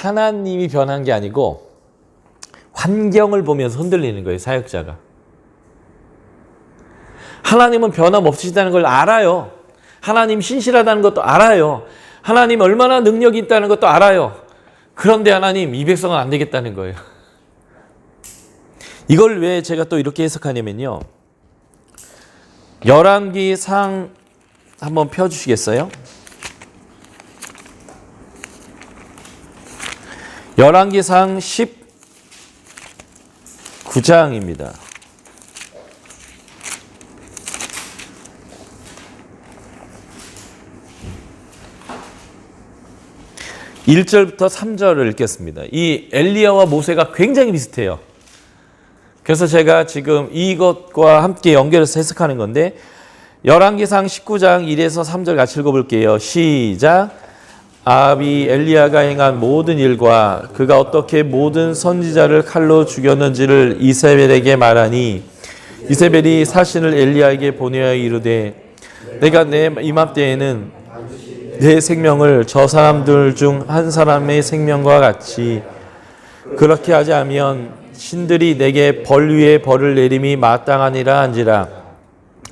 하나님이 변한 게 아니고 환경을 보면서 흔들리는 거예요, 사역자가. 하나님은 변함없으시다는 걸 알아요. 하나님 신실하다는 것도 알아요. 하나님 얼마나 능력이 있다는 것도 알아요. 그런데 하나님 이 백성은 안 되겠다는 거예요. 이걸 왜 제가 또 이렇게 해석하냐면요. 열왕기상 한번 펴주시겠어요? 열왕기상 19장입니다. 1절부터 3절을 읽겠습니다. 이 엘리야와 모세가 굉장히 비슷해요. 그래서 제가 지금 이것과 함께 연결해서 해석하는 건데 열왕기상 19장 1에서 3절 같이 읽어볼게요. 시작. 아합이 엘리야가 행한 모든 일과 그가 어떻게 모든 선지자를 칼로 죽였는지를 이세벨에게 말하니 이세벨이 사신을 엘리야에게 보내어 이르되 내가 내 이맘때에는 내 생명을 저 사람들 중 한 사람의 생명과 같이 그렇게 하지 않으면 신들이 내게 벌 위에 벌을 내림이 마땅하니라 한지라.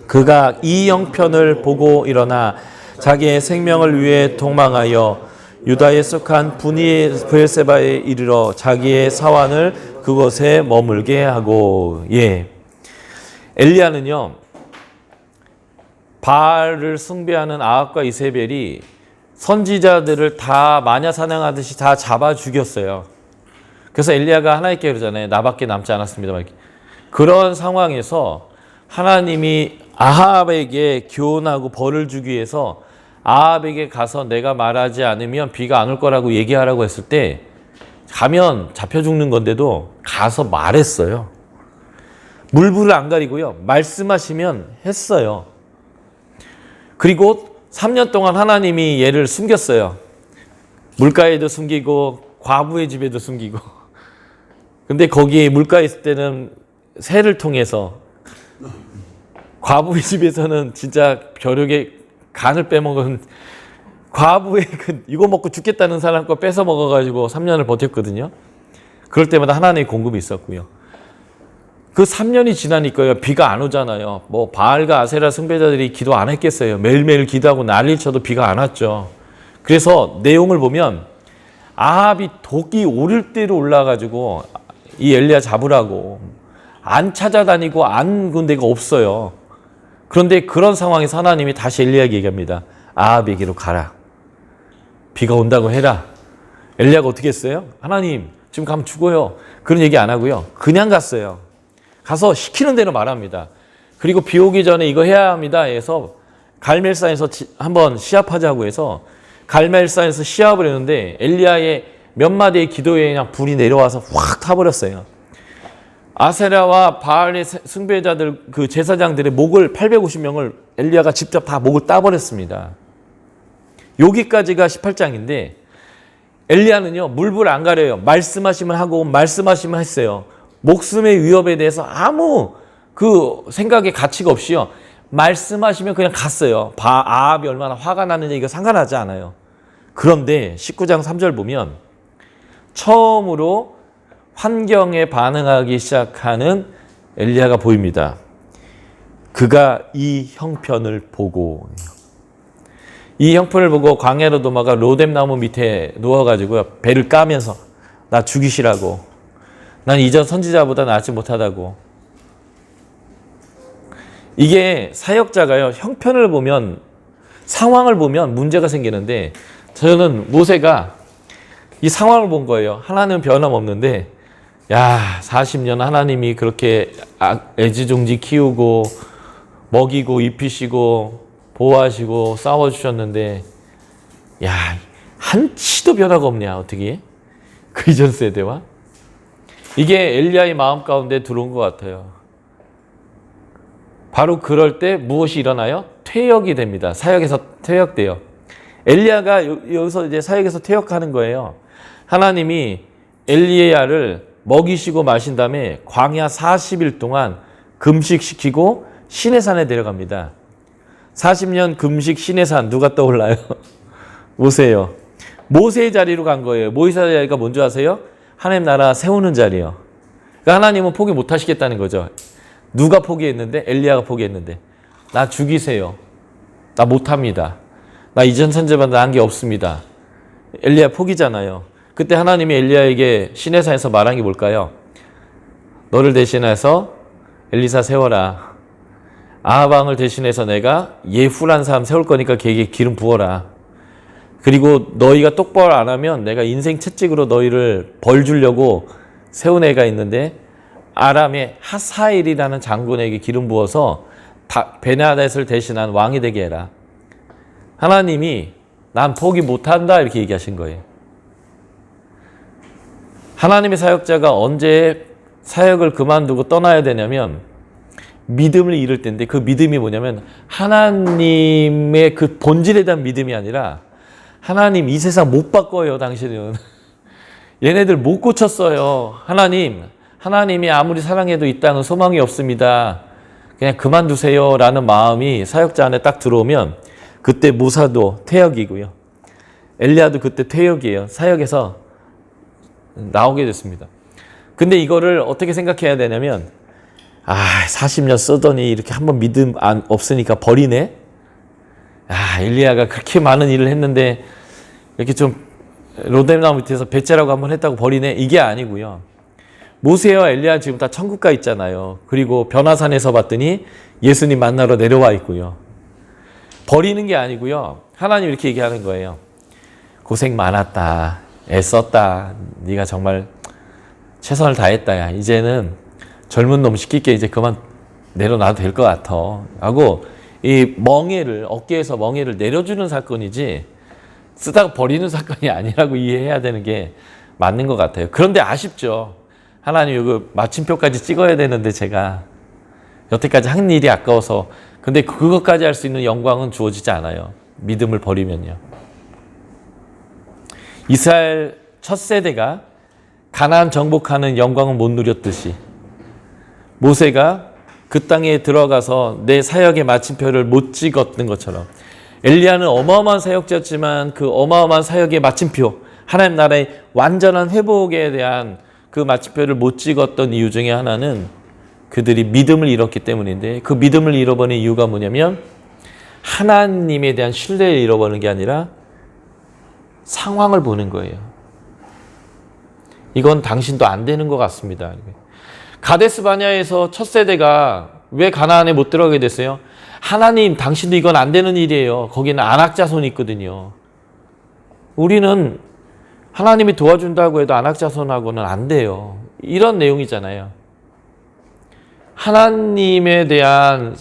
그가 이 형편을 보고 일어나 자기의 생명을 위해 도망하여 유다에 속한 브엘세바에 이르러 자기의 사환을 그곳에 머물게 하고. 엘리야는요, 바알을 숭배하는 아합과 이세벨이 선지자들을 다 마녀 사냥하듯이 다 잡아 죽였어요. 그래서 엘리야가 하나님께 그러잖아요. 나밖에 남지 않았습니다. 그런 상황에서 하나님이 아합에게 교훈하고 벌을 주기 위해서 아합에게 가서 내가 말하지 않으면 비가 안 올 거라고 얘기하라고 했을 때 가면 잡혀 죽는 건데도 가서 말했어요. 물불을 안 가리고요. 말씀하시면 했어요. 그리고 3년 동안 하나님이 얘를 숨겼어요. 물가에도 숨기고 과부의 집에도 숨기고. 근데 거기에 물가에 있을 때는 새를 통해서, 과부의 집에서는 진짜 벼룩에 간을 빼먹은 과부의 이거 먹고 죽겠다는 사람 거 뺏어 먹어가지고 3년을 버텼거든요. 그럴 때마다 하나님의 공급이 있었고요. 그 3년이 지나니까요, 비가 안 오잖아요. 뭐 바알과 아세라 숭배자들이 기도 안 했겠어요. 매일매일 기도하고 난리를 쳐도 비가 안 왔죠. 그래서 내용을 보면 아합이 독이 오를 대로 올라가지고 이 엘리야 잡으라고 안 찾아다니고 안 군 데가 없어요. 그런데 그런 상황에서 하나님이 다시 엘리야에게 얘기합니다. 아합에게로 가라. 비가 온다고 해라. 엘리야가 어떻게 했어요? 하나님 지금 가면 죽어요. 그런 얘기 안 하고요. 그냥 갔어요. 가서 시키는 대로 말합니다. 그리고 비 오기 전에 이거 해야 합니다 해서 갈멜산에서 한번 시합하자고 해서 갈멜산에서 시합을 했는데 엘리야의 몇 마디의 기도에 그냥 불이 내려와서 확 타버렸어요. 아세라와 바알의 숭배자들, 그 제사장들의 목을 850명을 엘리야가 직접 다 목을 따버렸습니다. 여기까지가 18장인데 엘리야는요, 물불 안 가려요. 말씀하시면 하고 말씀하시면 했어요. 목숨의 위협에 대해서 아무 그 생각의 가치가 없이요, 말씀하시면 그냥 갔어요. 아합이 얼마나 화가 났는지 이거 상관하지 않아요. 그런데 19장 3절 보면 처음으로 환경에 반응하기 시작하는 엘리야가 보입니다. 그가 이 형편을 보고, 이 형편을 보고 광야로 도망가 로뎀나무 밑에 누워가지고 배를 까면서 나 죽이시라고, 난 이전 선지자보다 낫지 못하다고. 이게 사역자가요, 형편을 보면, 상황을 보면 문제가 생기는데, 저는 모세가 이 상황을 본 거예요. 하나님은 변함없는데, 40년 하나님이 그렇게 애지중지 키우고 먹이고 입히시고 보호하시고 싸워주셨는데, 한치도 변화가 없냐 어떻게? 그 이전 세대와? 이게 엘리야의 마음 가운데 들어온 것 같아요. 바로 그럴 때 무엇이 일어나요? 퇴역이 됩니다. 사역에서 퇴역돼요. 엘리야가 여기서 이제 사역에서 퇴역하는 거예요. 하나님이 엘리야를 먹이시고 마신 다음에 광야 40일 동안 금식시키고 시내산에 데려갑니다. 40년 금식 시내산 누가 떠올라요? 모세예요. 모세의 자리로 간 거예요. 모세의 자리가 뭔지 아세요? 하나님 나라 세우는 자리요. 그러니까 하나님은 포기 못 하시겠다는 거죠. 누가 포기했는데? 엘리야가 포기했는데. 나 죽이세요. 나 못합니다. 나 이전 선지자보다 나은 게 없습니다. 엘리야 포기잖아요. 그때 하나님이 엘리야에게 시내산에서 말한 게 뭘까요? 너를 대신해서 엘리사 세워라. 아합 왕을 대신해서 내가 예후란 사람 세울 거니까 걔에게 기름 부어라. 그리고 너희가 똑바로 안 하면 내가 인생 채찍으로 너희를 벌 주려고 세운 애가 있는데 아람의 하사엘이라는 장군에게 기름 부어서 베나닷을 대신한 왕이 되게 해라. 하나님이 난 포기 못한다 이렇게 얘기하신 거예요. 하나님의 사역자가 언제 사역을 그만두고 떠나야 되냐면 믿음을 잃을 때인데, 그 믿음이 뭐냐면 하나님의 그 본질에 대한 믿음이 아니라 하나님 이 세상 못 바꿔요 당신은. 얘네들 못 고쳤어요. 하나님이 아무리 사랑해도 이 땅은 소망이 없습니다. 그냥 그만두세요 라는 마음이 사역자 안에 딱 들어오면 그때 모사도 퇴역이고요. 엘리야도 그때 퇴역이에요. 사역에서 나오게 됐습니다. 근데 이거를 어떻게 생각해야 되냐면 40년 쓰더니 이렇게 한번 믿음 없으니까 버리네. 엘리야가 그렇게 많은 일을 했는데 이렇게 좀 로뎀나무 밑에서 배째라고 한번 했다고 버리네. 이게 아니고요. 모세와 엘리야 지금 다 천국 가 있잖아요. 그리고 변화산에서 봤더니 예수님 만나러 내려와 있고요. 버리는 게 아니고요. 하나님 이렇게 얘기하는 거예요. 고생 많았다. 애썼다. 네가 정말 최선을 다했다. 야. 이제는 젊은 놈 시킬게 이제 그만 내려놔도 될 것 같아. 하고 이 멍에를 어깨에서 멍에를 내려주는 사건이지 쓰다가 버리는 사건이 아니라고 이해해야 되는 게 맞는 것 같아요. 그런데 아쉽죠. 하나님 이거 마침표까지 찍어야 되는데 제가 여태까지 한 일이 아까워서. 근데 그것까지 할 수 있는 영광은 주어지지 않아요. 믿음을 버리면요. 이스라엘 첫 세대가 가나안 정복하는 영광을 못 누렸듯이 모세가 그 땅에 들어가서 내 사역의 마침표를 못 찍었던 것처럼 엘리야는 어마어마한 사역자였지만 그 어마어마한 사역의 마침표, 하나님 나라의 완전한 회복에 대한 그 마침표를 못 찍었던 이유 중에 하나는 그들이 믿음을 잃었기 때문인데, 그 믿음을 잃어버린 이유가 뭐냐면 하나님에 대한 신뢰를 잃어버리는 게 아니라 상황을 보는 거예요. 이건 당신도 안 되는 것 같습니다. 가데스 바냐에서 첫 세대가 왜 가나안에 못 들어가게 됐어요? 하나님, 당신도 이건 안 되는 일이에요. 거기는 안악 자손이 있거든요. 우리는 하나님이 도와준다고 해도 안악 자손하고는 안 돼요. 이런 내용이잖아요. 하나님에 대한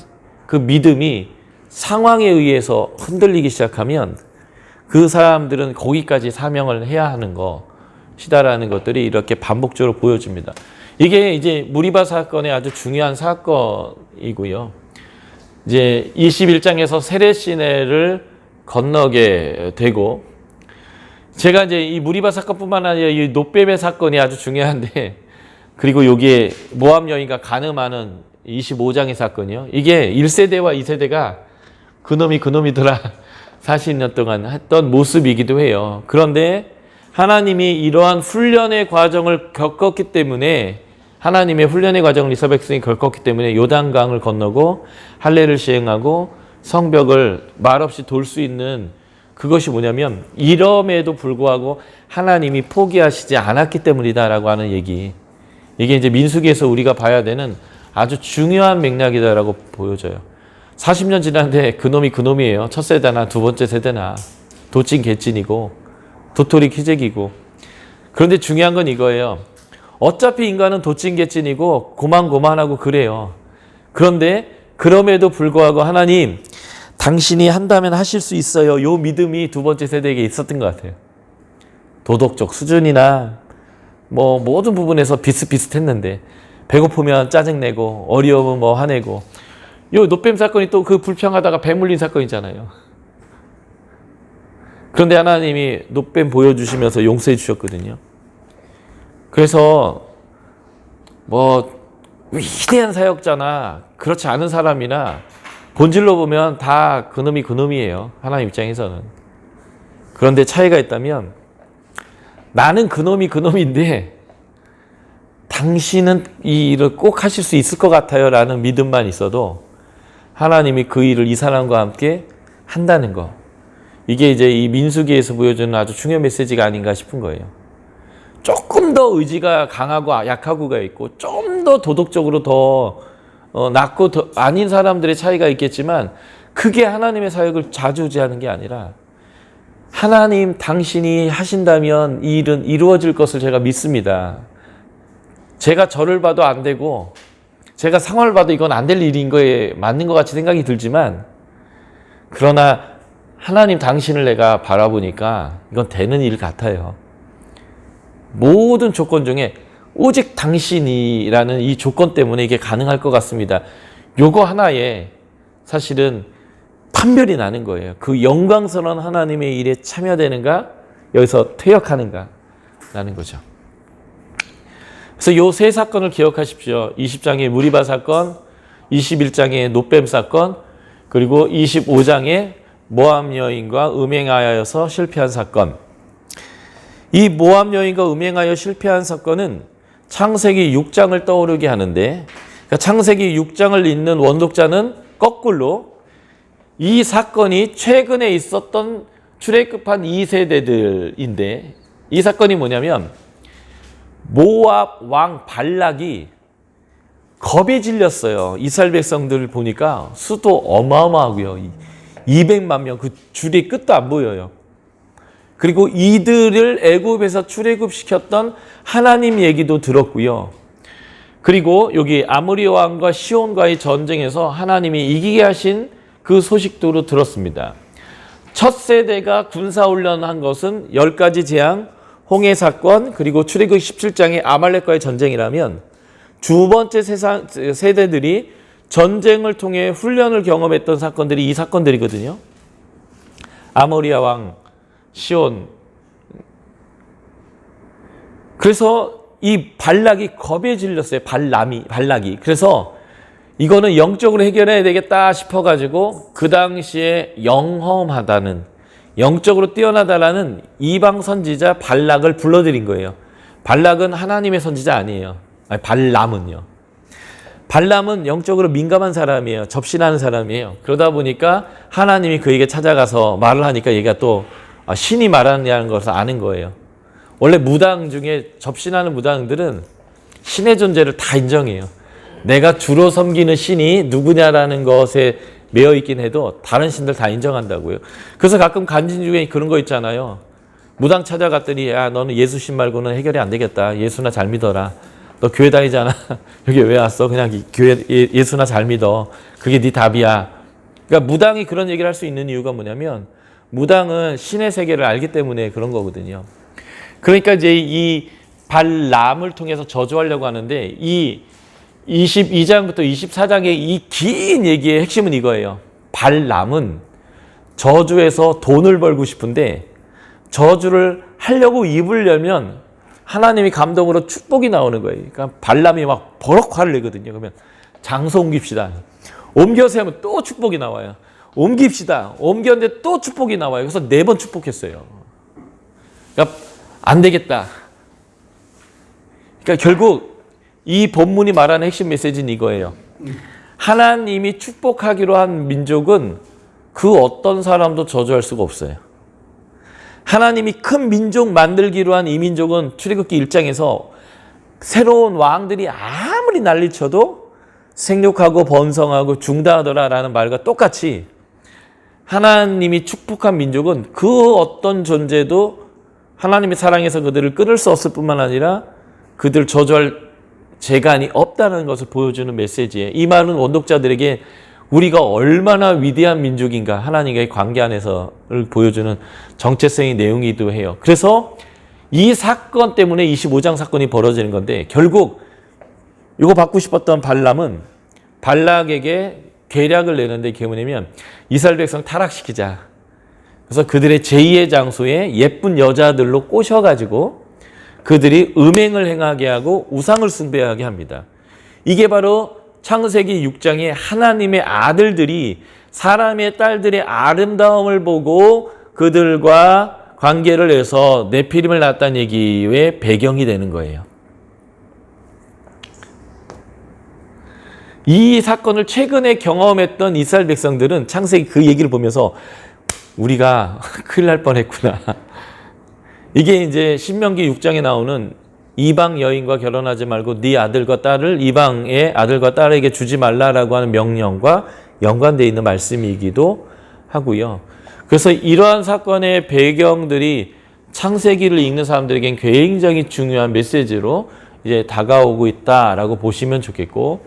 그 믿음이 상황에 의해서 흔들리기 시작하면 그 사람들은 거기까지 사명을 해야 하는 것이다라는 것들이 이렇게 반복적으로 보여집니다. 이게 이제 무리바 사건의 아주 중요한 사건이고요. 이제 21장에서 세례 시내를 건너게 되고, 제가 이제 이 무리바 사건뿐만 아니라 이 놋뱀의 사건이 아주 중요한데, 그리고 여기에 모압 여인과 간음하는 25장의 사건이요. 이게 1세대와 2세대가 그놈이더라 40년 동안 했던 모습이기도 해요. 그런데 하나님이 이러한 훈련의 과정을 겪었기 때문에, 하나님의 훈련의 과정을 이스라엘 백성이 겪었기 때문에 요단강을 건너고 할례를 시행하고 성벽을 말없이 돌 수 있는, 그것이 뭐냐면 이럼에도 불구하고 하나님이 포기하시지 않았기 때문이다라고 하는 얘기. 이게 이제 민수기에서 우리가 봐야 되는 아주 중요한 맥락이다라고 보여져요. 40년 지났는데 그놈이에요. 첫 세대나 두 번째 세대나 도찐 개찐이고 도토리 키재기고. 그런데 중요한 건 이거예요. 어차피 인간은 도찐 개찐이고 고만고만하고 그래요. 그런데 그럼에도 불구하고 하나님, 당신이 한다면 하실 수 있어요. 요 믿음이 두 번째 세대에게 있었던 것 같아요. 도덕적 수준이나 뭐 모든 부분에서 비슷비슷했는데, 배고프면 짜증내고 어려우면 뭐 화내고. 요 놋뱀 사건이 또 그 불평하다가 배 물린 사건이잖아요. 그런데 하나님이 놋뱀 보여주시면서 용서해 주셨거든요. 그래서 뭐 위대한 사역자나 그렇지 않은 사람이나 본질로 보면 다 그놈이에요. 하나님 입장에서는. 그런데 차이가 있다면 나는 그놈인데 당신은 이 일을 꼭 하실 수 있을 것 같아요 라는 믿음만 있어도 하나님이 그 일을 이 사람과 함께 한다는 거. 이게 이제 이 민수기에서 보여주는 아주 중요한 메시지가 아닌가 싶은 거예요. 조금 더 의지가 강하고 약하고가 있고 좀 더 도덕적으로 더 낫고 더 아닌 사람들의 차이가 있겠지만 그게 하나님의 사역을 좌지우지하는 게 아니라 하나님 당신이 하신다면 이 일은 이루어질 것을 제가 믿습니다. 제가 저를 봐도 안 되고 제가 상황을 봐도 이건 안 될 일인 거에 맞는 것 같이 생각이 들지만 그러나 하나님 당신을 내가 바라보니까 이건 되는 일 같아요. 모든 조건 중에 오직 당신이라는 이 조건 때문에 이게 가능할 것 같습니다. 요거 하나에 사실은 판별이 나는 거예요. 그 영광스러운 하나님의 일에 참여되는가 여기서 퇴역하는가 라는 거죠. 그래서 요 세 사건을 기억하십시오. 20장의 무리바 사건, 21장의 노뱀 사건, 그리고 25장의 모압 여인과 음행하여서 실패한 사건. 이 모압 여인과 음행하여 실패한 사건은 창세기 6장을 떠오르게 하는데, 그러니까 창세기 6장을 읽는 원독자는 거꾸로 이 사건이 최근에 있었던 출애굽한 2세대들인데, 이 사건이 뭐냐면 모압 왕 발락이 겁에 질렸어요. 이스라엘 백성들 보니까 수도 어마어마하고요. 200만 명, 그 줄이 끝도 안 보여요. 그리고 이들을 애굽에서 출애굽시켰던 하나님 얘기도 들었고요. 그리고 여기 아모리 왕과 시온과의 전쟁에서 하나님이 이기게 하신 그 소식도 들었습니다. 첫 세대가 군사훈련한 것은 10가지 재앙, 홍해 사건, 그리고 출애굽 17장의 아말렉과의 전쟁이라면 두 번째 세대들이 전쟁을 통해 훈련을 경험했던 사건들이 이 사건들이거든요. 아모리아 왕, 시온. 그래서 이 발락이 겁에 질렸어요. 발락이. 그래서 이거는 영적으로 해결해야 되겠다 싶어가지고 그 당시에 영험하다는, 영적으로 뛰어나다라는 이방 선지자 발락을 불러들인 거예요. 발락은 하나님의 선지자 아니에요. 아니, 발람은 영적으로 민감한 사람이에요. 접신하는 사람이에요. 그러다 보니까 하나님이 그에게 찾아가서 말을 하니까 얘가 또 신이 말하느냐는 것을 아는 거예요. 원래 무당 중에 접신하는 무당들은 신의 존재를 다 인정해요. 내가 주로 섬기는 신이 누구냐라는 것에 매여 있긴 해도 다른 신들 다 인정한다고요. 그래서 가끔 간증 중에 그런 거 있잖아요. 무당 찾아갔더니 야, 너는 예수신 말고는 해결이 안 되겠다. 예수나 잘 믿어라. 너 교회 다니잖아. 여기 왜 왔어? 그냥 교회 예수나 잘 믿어. 그게 네 답이야. 그러니까 무당이 그런 얘기를 할 수 있는 이유가 뭐냐면 무당은 신의 세계를 알기 때문에 그런 거거든요. 그러니까 이제 이 발람을 통해서 저주하려고 하는데 이 22장부터 24장의 이 긴 얘기의 핵심은 이거예요. 발람은 저주에서 돈을 벌고 싶은데 저주를 하려고 입을 열면 하나님이 감동으로 축복이 나오는 거예요. 그러니까 발람이 막 버럭 화를 내거든요. 그러면 장소 옮깁시다. 옮겨서 하면 또 축복이 나와요. 옮깁시다. 옮겼는데 또 축복이 나와요. 그래서 4번 축복했어요. 그러니까 안 되겠다. 그러니까 결국 이 본문이 말하는 핵심 메시지는 이거예요. 하나님이 축복하기로 한 민족은 그 어떤 사람도 저주할 수가 없어요. 하나님이 큰 민족 만들기로 한 이 민족은 출애굽기 1장에서 새로운 왕들이 아무리 난리쳐도 생육하고 번성하고 중다하더라라는 말과 똑같이 하나님이 축복한 민족은 그 어떤 존재도 하나님의 사랑에서 그들을 끊을 수 없을 뿐만 아니라 그들 저주할 재간이 없다는 것을 보여주는 메시지예요. 이 말은 원독자들에게 우리가 얼마나 위대한 민족인가 하나님과의 관계 안에서를 보여주는 정체성의 내용이기도 해요. 그래서 이 사건 때문에 25장 사건이 벌어지는 건데 결국 이거 받고 싶었던 발람은 발락에게 계략을 내는데 그게 뭐냐면 이스라엘 백성 타락시키자. 그래서 그들의 제2의 장소에 예쁜 여자들로 꼬셔가지고 그들이 음행을 행하게 하고 우상을 숭배하게 합니다. 이게 바로 창세기 6장에 하나님의 아들들이 사람의 딸들의 아름다움을 보고 그들과 관계를 해서 네피림을 낳았다는 얘기의 배경이 되는 거예요. 이 사건을 최근에 경험했던 이스라엘 백성들은 창세기 그 얘기를 보면서 우리가 큰일 날 뻔했구나. 이게 이제 신명기 6장에 나오는 이방 여인과 결혼하지 말고 네 아들과 딸을 이방의 아들과 딸에게 주지 말라라고 하는 명령과 연관되어 있는 말씀이기도 하고요. 그래서 이러한 사건의 배경들이 창세기를 읽는 사람들에겐 굉장히 중요한 메시지로 이제 다가오고 있다라고 보시면 좋겠고,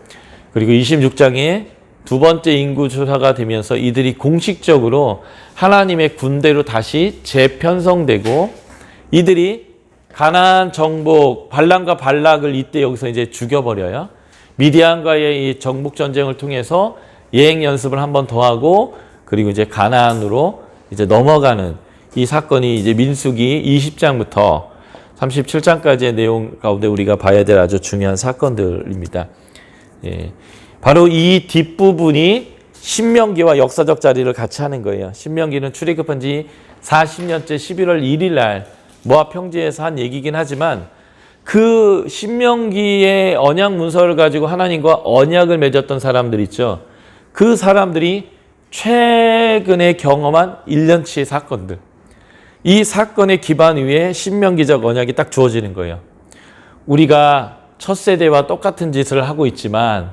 그리고 26장에 두 번째 인구 조사가 되면서 이들이 공식적으로 하나님의 군대로 다시 재편성되고, 이들이 가나안 정복 발람과 발락을 이때 여기서 이제 죽여버려요. 미디안과의 이 정복 전쟁을 통해서 예행 연습을 한 번 더 하고, 그리고 이제 가나안으로 이제 넘어가는 이 사건이 이제 민수기 20장부터 37장까지의 내용 가운데 우리가 봐야 될 아주 중요한 사건들입니다. 예. 바로 이 뒷부분이 신명기와 역사적 자리를 같이 하는 거예요. 신명기는 출애굽한 지 40년째 11월 1일 날 모압 평지에서 한 얘기긴 하지만, 그 신명기의 언약 문서를 가지고 하나님과 언약을 맺었던 사람들 있죠. 그 사람들이 최근에 경험한 1년치의 사건들, 이 사건의 기반 위에 신명기적 언약이 딱 주어지는 거예요. 우리가 첫 세대와 똑같은 짓을 하고 있지만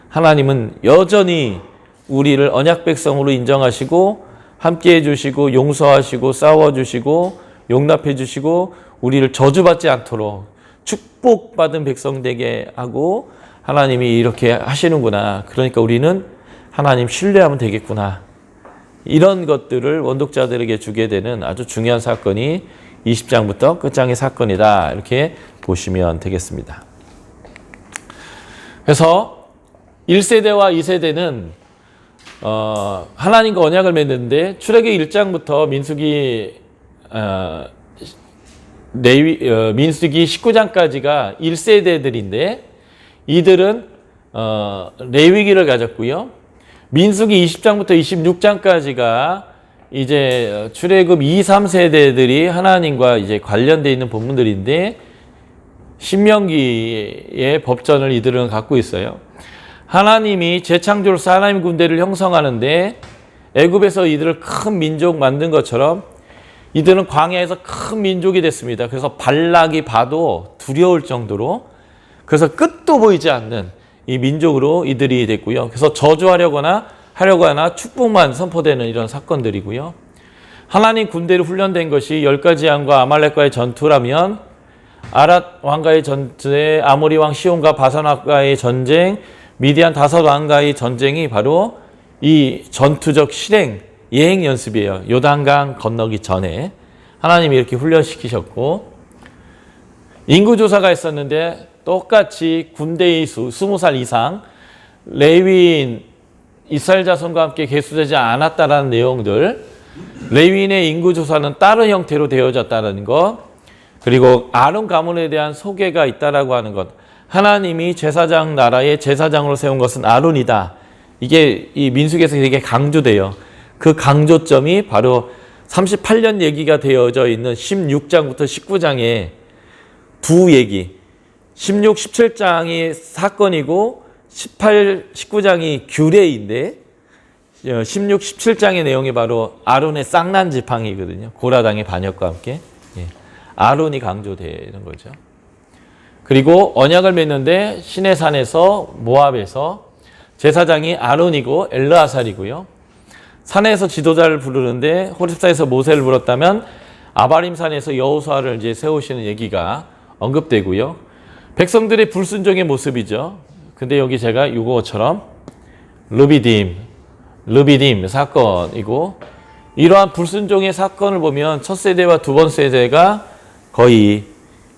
하나님은 여전히 우리를 언약 백성으로 인정하시고 함께 해주시고 용서하시고 싸워주시고 용납해주시고 우리를 저주받지 않도록 축복받은 백성 되게 하고 하나님이 이렇게 하시는구나. 그러니까 우리는 하나님 신뢰하면 되겠구나. 이런 것들을 원독자들에게 주게 되는 아주 중요한 사건이 20장부터 끝장의 사건이다. 이렇게 보시면 되겠습니다. 그래서 1세대와 2세대는 하나님과 언약을 맺는데, 출애굽기 1장부터 민수기 19장까지가 1세대들인데 이들은 레위기를 가졌고요. 민수기 20장부터 26장까지가 이제 출애굽 2, 3세대들이 하나님과 이제 관련되어 있는 본문들인데, 신명기의 법전을 이들은 갖고 있어요. 하나님이 재창조로서 하나님 군대를 형성하는데 애굽에서 이들을 큰 민족 만든 것처럼 이들은 광야에서 큰 민족이 됐습니다. 그래서 발락이 봐도 두려울 정도로, 그래서 끝도 보이지 않는 이 민족으로 이들이 됐고요. 그래서 저주하려거나 하려거나 축복만 선포되는 이런 사건들이고요. 하나님 군대로 훈련된 것이 10가지 왕과 아말렉과의 전투라면, 아랏 왕과의 전투에 아모리 왕 시온과 바산 왕과의 전쟁, 미디안 5 왕과의 전쟁이 바로 이 전투적 실행, 예행 연습이에요. 요단강 건너기 전에 하나님이 이렇게 훈련시키셨고, 인구조사가 있었는데 똑같이 군대의 수 20살 이상 레위인 이스라엘 자손과 함께 계수되지 않았다라는 내용들, 레위인의 인구조사는 다른 형태로 되어졌다는 것, 그리고 아론 가문에 대한 소개가 있다라고 하는 것, 하나님이 제사장 나라의 제사장으로 세운 것은 아론이다. 이게 이 민수기에서 되게 강조돼요. 그 강조점이 바로 38년 얘기가 되어져 있는 16장부터 19장의 두 얘기, 16, 17장이 사건이고 18, 19장이 규례인데 16, 17장의 내용이 바로 아론의 쌍난 지팡이거든요. 고라당의 반역과 함께 아론이 강조되는 거죠. 그리고 언약을 맺는데 시내산에서 모압에서 제사장이 아론이고 엘르아살이고요. 산에서 지도자를 부르는데 호렙산에서 모세를 불렀다면 아바림산에서 여호수아를 이제 세우시는 얘기가 언급되고요. 백성들의 불순종의 모습이죠. 근데 여기 제가 이거처럼 르비딤 사건이고, 이러한 불순종의 사건을 보면 첫 세대와 두 번째 세대가 거의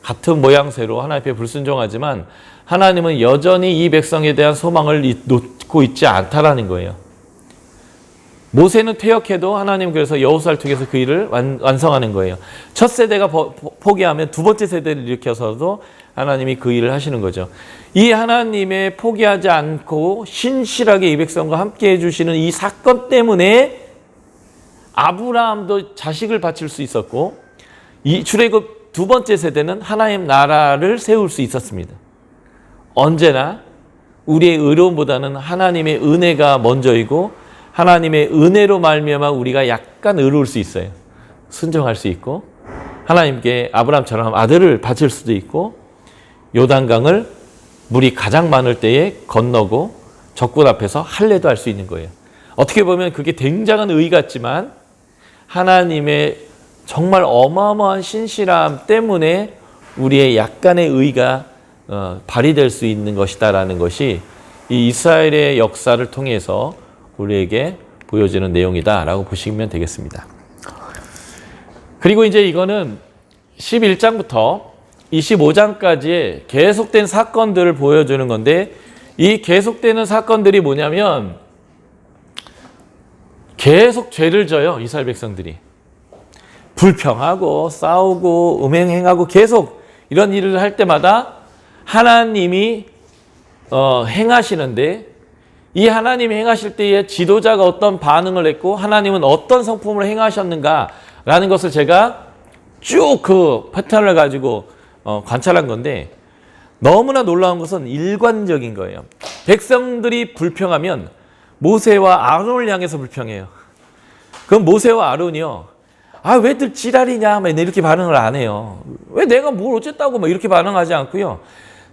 같은 모양새로 하나님 앞에 불순종하지만 하나님은 여전히 이 백성에 대한 소망을 놓고 있지 않다라는 거예요. 모세는 퇴역해도 하나님 그래서 여호수아를 통해서 그 일을 완성하는 거예요. 첫 세대가 포기하면 두 번째 세대를 일으켜서도 하나님이 그 일을 하시는 거죠. 이 하나님의 포기하지 않고 신실하게 이 백성과 함께 해주시는 이 사건 때문에 아브라함도 자식을 바칠 수 있었고 이 출애굽 두 번째 세대는 하나님 나라를 세울 수 있었습니다. 언제나 우리의 의로움보다는 하나님의 은혜가 먼저이고 하나님의 은혜로 말미암아 우리가 약간 의로울 수 있어요. 순종할 수 있고 하나님께 아브라함처럼 아들을 바칠 수도 있고 요단강을 물이 가장 많을 때에 건너고 적군 앞에서 할례도 할 수 있는 거예요. 어떻게 보면 그게 굉장한 의 같지만 하나님의 정말 어마어마한 신실함 때문에 우리의 약간의 의가 발휘될 수 있는 것이다라는 것이 이 이스라엘의 역사를 통해서 우리에게 보여지는 내용이다라고 보시면 되겠습니다. 그리고 이제 이거는 11장부터 25장까지의 계속된 사건들을 보여주는 건데 이 계속되는 사건들이 뭐냐면 계속 죄를 져요. 이스라엘 백성들이. 불평하고 싸우고 음행하고 계속 이런 일을 할 때마다 하나님이 행하시는데 이 하나님이 행하실 때에 지도자가 어떤 반응을 했고 하나님은 어떤 성품을 행하셨는가라는 것을 제가 쭉 그 패턴을 가지고 관찰한 건데 너무나 놀라운 것은 일관적인 거예요. 백성들이 불평하면 모세와 아론을 향해서 불평해요. 그럼 모세와 아론이요. 아, 왜들 지랄이냐? 막 이렇게 반응을 안 해요. 왜 내가 뭘 어쨌다고 막 이렇게 반응하지 않고요.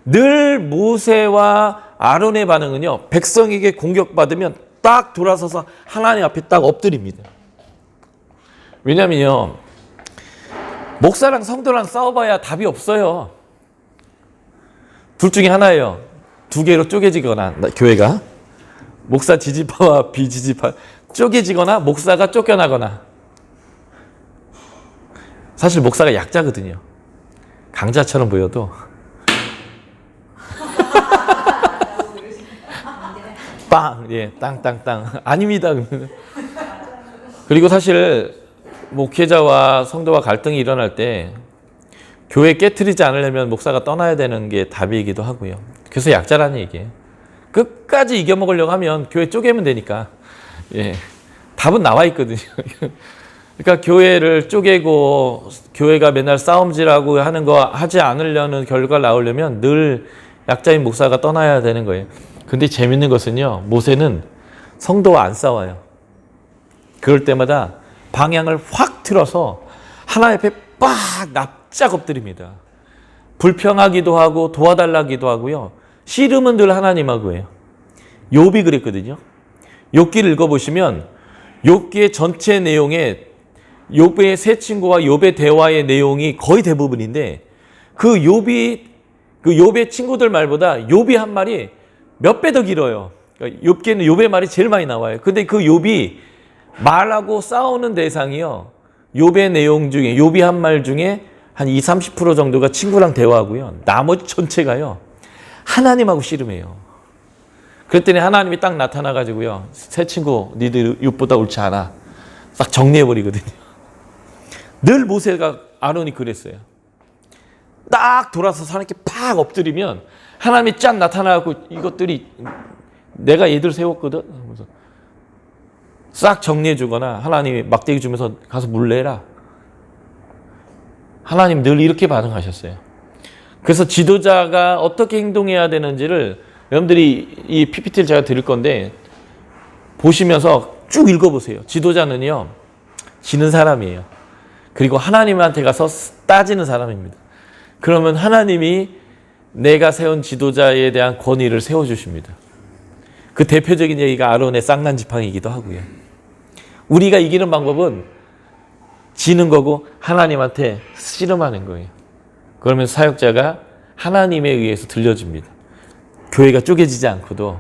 늘 모세와 아론의 반응은요. 백성에게 공격받으면 딱 돌아서서 하나님 앞에 딱 엎드립니다. 왜냐면요. 목사랑 성도랑 싸워봐야 답이 없어요. 둘 중에 하나예요. 두 개로 쪼개지거나 교회가 목사 지지파와 비지지파 쪼개지거나 목사가 쫓겨나거나. 사실 목사가 약자거든요. 강자처럼 보여도 빵, 예, 땅땅땅 아닙니다. 그리고 사실 목회자와 성도와 갈등이 일어날 때 교회 깨트리지 않으려면 목사가 떠나야 되는 게 답이기도 하고요. 그래서 약자라는 얘기예요. 끝까지 이겨먹으려고 하면 교회 쪼개면 되니까. 예, 답은 나와 있거든요. 그러니까 교회를 쪼개고 교회가 맨날 싸움질하고 하는 거 하지 않으려는 결과가 나오려면 늘 약자인 목사가 떠나야 되는 거예요. 근데 재밌는 것은요. 모세는 성도와 안 싸워요. 그럴 때마다 방향을 확 틀어서 하나님 앞에 빡 납작 엎드립니다. 불평하기도 하고 도와달라기도 하고요. 씨름은 늘 하나님하고 해요. 욥이 그랬거든요. 욥기를 읽어보시면 욥기의 전체 내용에 욥의 세 친구와 욥의 대화의 내용이 거의 대부분인데 그 욥의 친구들 말보다 욥이 한 말이 몇 배 더 길어요. 그러니까 욥기에는 욥의 말이 제일 많이 나와요. 근데 그 욥이 말하고 싸우는 대상이요. 욥의 내용 중에 욥이 한 말 중에 한 20-30% 정도가 친구랑 대화하고요. 나머지 전체가요. 하나님하고 씨름해요. 그랬더니 하나님이 딱 나타나 가지고요. 새 친구 니들 욥보다 옳지 않아. 딱 정리해 버리거든요. 늘 모세가 아론이 그랬어요. 딱 돌아서 하나님께 팍 엎드리면 하나님이 짠 나타나고 이것들이 내가 얘들 세웠거든. 그래서 싹 정리해 주거나 하나님이 막대기 주면서 가서 물 내라. 하나님 늘 이렇게 반응하셨어요. 그래서 지도자가 어떻게 행동해야 되는지를 여러분들이 이 PPT를 제가 드릴 건데 보시면서 쭉 읽어보세요. 지도자는요. 지는 사람이에요. 그리고 하나님한테 가서 따지는 사람입니다. 그러면 하나님이 내가 세운 지도자에 대한 권위를 세워주십니다. 그 대표적인 얘기가 아론의 쌍난 지팡이이기도 하고요. 우리가 이기는 방법은 지는 거고 하나님한테 씨름하는 거예요. 그러면 사역자가 하나님에 의해서 들려줍니다. 교회가 쪼개지지 않고도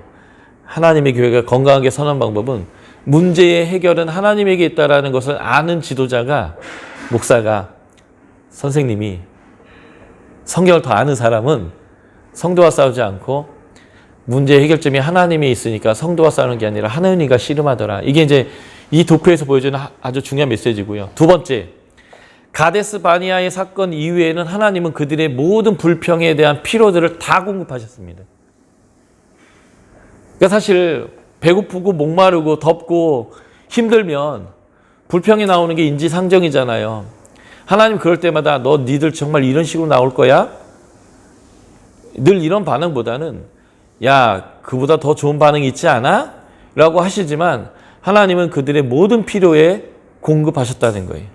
하나님의 교회가 건강하게 서는 방법은 문제의 해결은 하나님에게 있다는 것을 아는 지도자가 목사가 선생님이 성경을 더 아는 사람은 성도와 싸우지 않고 문제의 해결점이 하나님이 있으니까 성도와 싸우는 게 아니라 하나님과 씨름하더라. 이게 이제 이 도표에서 보여주는 아주 중요한 메시지고요. 두 번째, 가데스 바니아의 사건 이후에는 하나님은 그들의 모든 불평에 대한 피로들을 다 공급하셨습니다. 그러니까 사실 배고프고 목마르고 덥고 힘들면 불평이 나오는 게 인지상정이잖아요. 하나님 그럴 때마다 너 니들 정말 이런 식으로 나올 거야? 늘 이런 반응보다는 야 그보다 더 좋은 반응이 있지 않아? 라고 하시지만 하나님은 그들의 모든 필요에 공급하셨다는 거예요.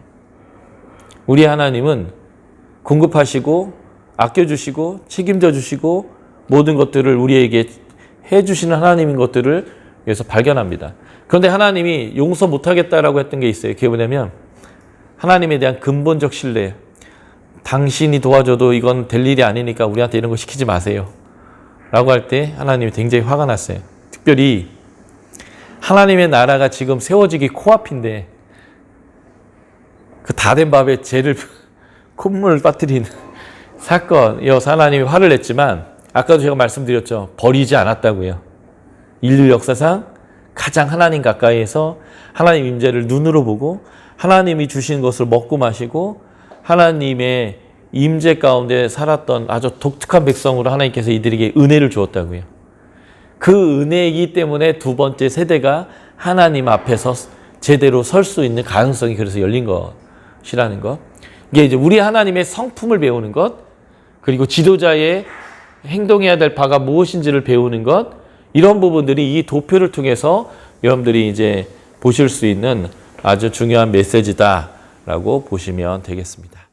우리 하나님은 공급하시고 아껴주시고 책임져 주시고 모든 것들을 우리에게 해주시는 하나님인 것들을 여기서 발견합니다. 그런데 하나님이 용서 못하겠다라고 했던 게 있어요. 그게 뭐냐면 하나님에 대한 근본적 신뢰. 당신이 도와줘도 이건 될 일이 아니니까 우리한테 이런 거 시키지 마세요. 라고 할 때 하나님이 굉장히 화가 났어요. 특별히 하나님의 나라가 지금 세워지기 코앞인데 그 다 된 밥에 죄를 콧물을 빠뜨리는 사건이어서 하나님이 화를 냈지만 아까도 제가 말씀드렸죠. 버리지 않았다고요. 인류 역사상 가장 하나님 가까이에서 하나님 임재를 눈으로 보고 하나님이 주신 것을 먹고 마시고 하나님의 임재 가운데 살았던 아주 독특한 백성으로 하나님께서 이들에게 은혜를 주었다고요. 그 은혜이기 때문에 두 번째 세대가 하나님 앞에서 제대로 설 수 있는 가능성이 그래서 열린 것이라는 것. 이게 이제 우리 하나님의 성품을 배우는 것, 그리고 지도자의 행동해야 될 바가 무엇인지를 배우는 것, 이런 부분들이 이 도표를 통해서 여러분들이 이제 보실 수 있는 아주 중요한 메시지다라고 보시면 되겠습니다.